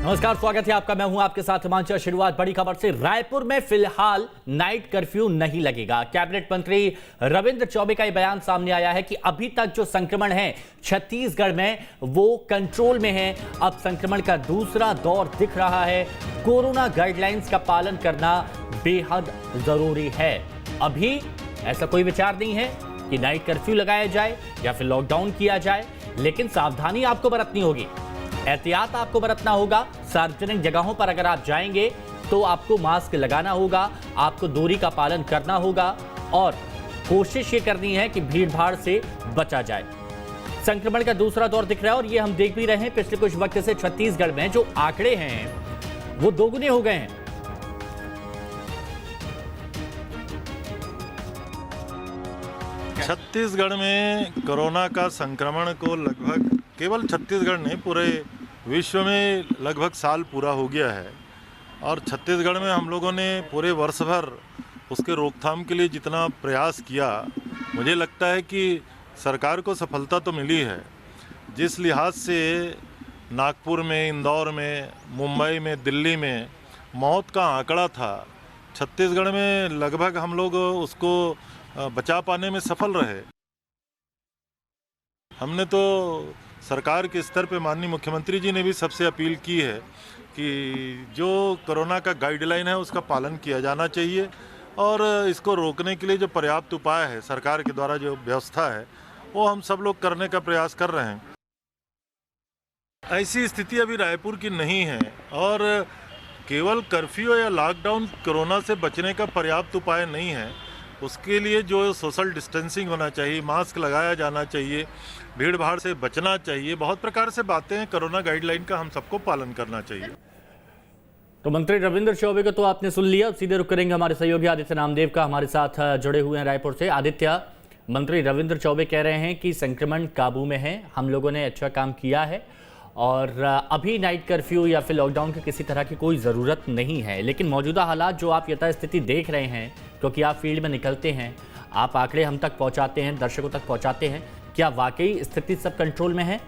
नमस्कार, स्वागत है आपका। मैं हूं आपके साथ हिमांशु। शुरुआत बड़ी खबर से। रायपुर में फिलहाल नाइट कर्फ्यू नहीं लगेगा। कैबिनेट मंत्री रविंद्र चौबे का यह बयान सामने आया है कि अभी तक जो संक्रमण है छत्तीसगढ़ में वो कंट्रोल में है। अब संक्रमण का दूसरा दौर दिख रहा है। कोरोना गाइडलाइंस का पालन करना बेहद जरूरी है। अभी ऐसा कोई विचार नहीं है कि नाइट कर्फ्यू लगाया जाए या फिर लॉकडाउन किया जाए, लेकिन सावधानी आपको बरतनी होगी, एहतियात आपको बरतना होगा। सार्वजनिक जगहों पर अगर आप जाएंगे तो आपको मास्क लगाना होगा, आपको दूरी का पालन करना होगा और कोशिश ये करनी है कि भीड़ भाड़ से बचा जाए। संक्रमण का दूसरा दौर दिख रहा है और ये हम देख भी रहे हैं। पिछले कुछ वक्त से छत्तीसगढ़ में जो आंकड़े हैं वो दोगुने हो गए हैं। छत्तीसगढ़ में कोरोना का संक्रमण को लगभग केवल छत्तीसगढ़ नहीं पूरे विश्व में लगभग साल पूरा हो गया है और छत्तीसगढ़ में हम लोगों ने पूरे वर्ष भर उसके रोकथाम के लिए जितना प्रयास किया, मुझे लगता है कि सरकार को सफलता तो मिली है। जिस लिहाज से नागपुर में, इंदौर में, मुंबई में, दिल्ली में मौत का आंकड़ा था, छत्तीसगढ़ में लगभग हम लोग उसको बचा पाने में सफल रहे। हमने तो सरकार के स्तर पे माननीय मुख्यमंत्री जी ने भी सबसे अपील की है कि जो कोरोना का गाइडलाइन है उसका पालन किया जाना चाहिए और इसको रोकने के लिए जो पर्याप्त उपाय है, सरकार के द्वारा जो व्यवस्था है वो हम सब लोग करने का प्रयास कर रहे हैं। ऐसी स्थिति अभी रायपुर की नहीं है और केवल कर्फ्यू या लॉकडाउन कोरोना से बचने का पर्याप्त उपाय नहीं है। उसके लिए जो सोशल डिस्टेंसिंग होना चाहिए, मास्क लगाया जाना चाहिए, भीड़ भाड़ से बचना चाहिए, बहुत प्रकार से बातें हैं। कोरोना गाइडलाइन का हम सबको पालन करना चाहिए। तो मंत्री रविंद्र चौबे को तो आपने सुन लिया। सीधे रुक करेंगे हमारे सहयोगी आदित्य नामदेव का, हमारे साथ जुड़े हुए हैं रायपुर से। आदित्य, मंत्री रविंद्र चौबे कह रहे हैं कि संक्रमण काबू में है, हम लोगों ने अच्छा काम किया है और अभी नाइट कर्फ्यू या फिर लॉकडाउन की किसी तरह की कोई ज़रूरत नहीं है। लेकिन मौजूदा हालात जो आप यथास्थिति देख रहे हैं, क्योंकि आप फील्ड में निकलते हैं, आप आंकड़े हम तक पहुंचाते हैं, दर्शकों तक पहुंचाते हैं, क्या वाकई स्थिति सब कंट्रोल में है?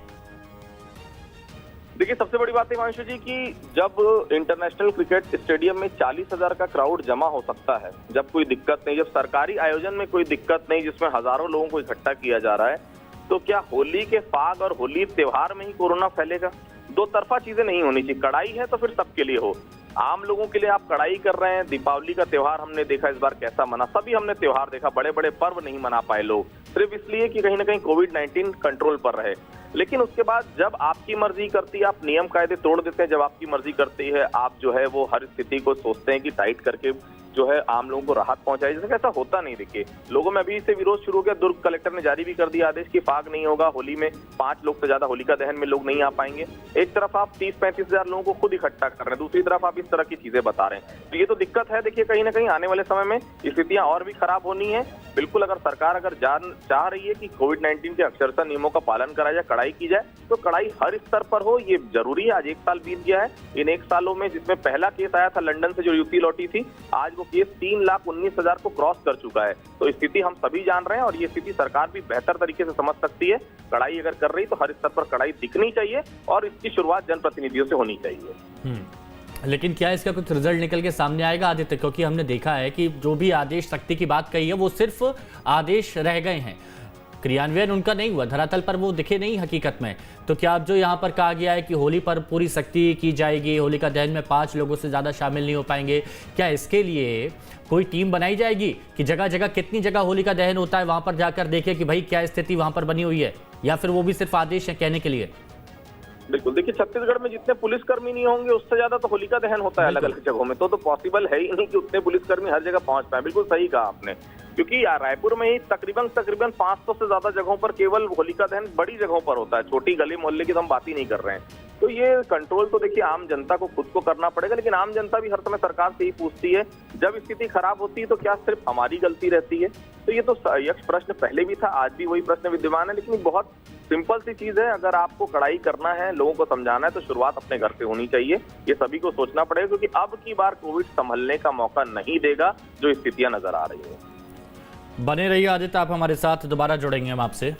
देखिए, सबसे बड़ी बात है हिमांशु जी कि जब इंटरनेशनल क्रिकेट स्टेडियम में 40,000 का क्राउड जमा हो सकता है, जब कोई दिक्कत नहीं, जब सरकारी आयोजन में कोई दिक्कत नहीं, जिसमें हजारों लोगों को इकट्ठा किया जा रहा है, तो क्या होली के फाग और होली त्योहार में ही कोरोना फैलेगा? दो तरफा चीजें नहीं होनी चाहिए। कड़ाई है तो फिर सबके लिए हो। आम लोगों के लिए आप कड़ाई कर रहे हैं। दीपावली का त्योहार हमने देखा इस बार कैसा मना, सभी हमने त्योहार देखा, बड़े बड़े पर्व नहीं मना पाए लोग, सिर्फ इसलिए कि कहीं ना कहीं कोविड-19 कंट्रोल पर रहे। लेकिन उसके बाद जब आपकी मर्जी करती है, आप नियम कायदे तोड़ देते हैं। जब आपकी मर्जी करती है, आप जो है वो हर स्थिति को सोचते हैं कि टाइट करके जो है आम लोगों को राहत पहुंचाई। जैसे ऐसा होता नहीं। देखिए, लोगों में अभी से विरोध शुरू हो गया। दुर्ग कलेक्टर ने जारी भी कर दिया आदेश कि फाग नहीं होगा होली में, 5 लोग से ज्यादा होलिका दहन में लोग नहीं आ पाएंगे। एक तरफ आप 30-35 हजार लोगों को खुद इकट्ठा कर रहे हैं, दूसरी तरफ आप इस तरह की चीजें बता रहे हैं, तो ये तो दिक्कत है। देखिए, कहीं ना कहीं आने वाले समय में स्थितियां और भी खराब होनी है। बिल्कुल, अगर सरकार चाह रही है कि कोविड-19 के अक्षरशः नियमों का पालन करा जाए, कड़ाई की जाए, तो कड़ाई हर स्तर पर हो, ये जरूरी है। आज 1 साल बीत गया है। इन 1 सालों में जिसमें पहला केस आया था लंदन से जो युवती लौटी थी, आज वो केस 3,19,000 को क्रॉस कर चुका है। तो स्थिति हम सभी जान रहे हैं और ये स्थिति सरकार भी बेहतर तरीके से समझ सकती है। कड़ाई अगर कर रही तो हर स्तर पर कड़ाई दिखनी चाहिए और इसकी शुरुआत जनप्रतिनिधियों से होनी चाहिए। लेकिन क्या इसका कुछ रिजल्ट निकल के सामने आएगा आदित्य? क्योंकि हमने देखा है कि जो भी आदेश सख्ती की बात कही है वो सिर्फ आदेश रह गए हैं, क्रियान्वयन उनका नहीं हुआ, धरातल पर वो दिखे नहीं हकीकत में। तो क्या अब जो यहाँ पर कहा गया है कि होली पर पूरी सख्ती की जाएगी, होलिका दहन में 5 लोगों से ज़्यादा शामिल नहीं हो पाएंगे, क्या इसके लिए कोई टीम बनाई जाएगी कि जगह जगह कितनी जगह होलिका दहन होता है वहाँ पर जाकर देखें कि भाई क्या स्थिति वहाँ पर बनी हुई है, या फिर वो भी सिर्फ आदेश है कहने के लिए? बिल्कुल, देखिए, छत्तीसगढ़ में जितने पुलिसकर्मी नहीं होंगे उससे ज्यादा तो होलिका दहन होता है अलग अलग जगहों में, तो पॉसिबल है ही नहीं कि उतने पुलिसकर्मी हर जगह पहुंच पाए। बिल्कुल सही कहा आपने, क्योंकि रायपुर में ही तकरीबन 500 से ज्यादा जगहों पर केवल होलिका दहन बड़ी जगहों पर होता है। छोटी गली मोहल्ले की तो हम बात ही नहीं कर रहे हैं। तो ये कंट्रोल तो देखिए आम जनता को खुद को करना पड़ेगा, लेकिन आम जनता भी हर समय सरकार से ही पूछती है, जब स्थिति खराब होती है तो क्या सिर्फ हमारी गलती रहती है? तो ये तो यक्ष प्रश्न पहले भी था, आज भी वही प्रश्न विद्यमान है। लेकिन बहुत सिंपल सी चीज है, अगर आपको कड़ाई करना है, लोगों को समझाना है, तो शुरुआत अपने घर से होनी चाहिए। ये सभी को सोचना पड़ेगा, क्योंकि अब की बार कोविड संभलने का मौका नहीं देगा जो स्थितियां नजर आ रही है। बने रहिए आदित्य, आप हमारे साथ, दोबारा जुड़ेंगे हम आपसे।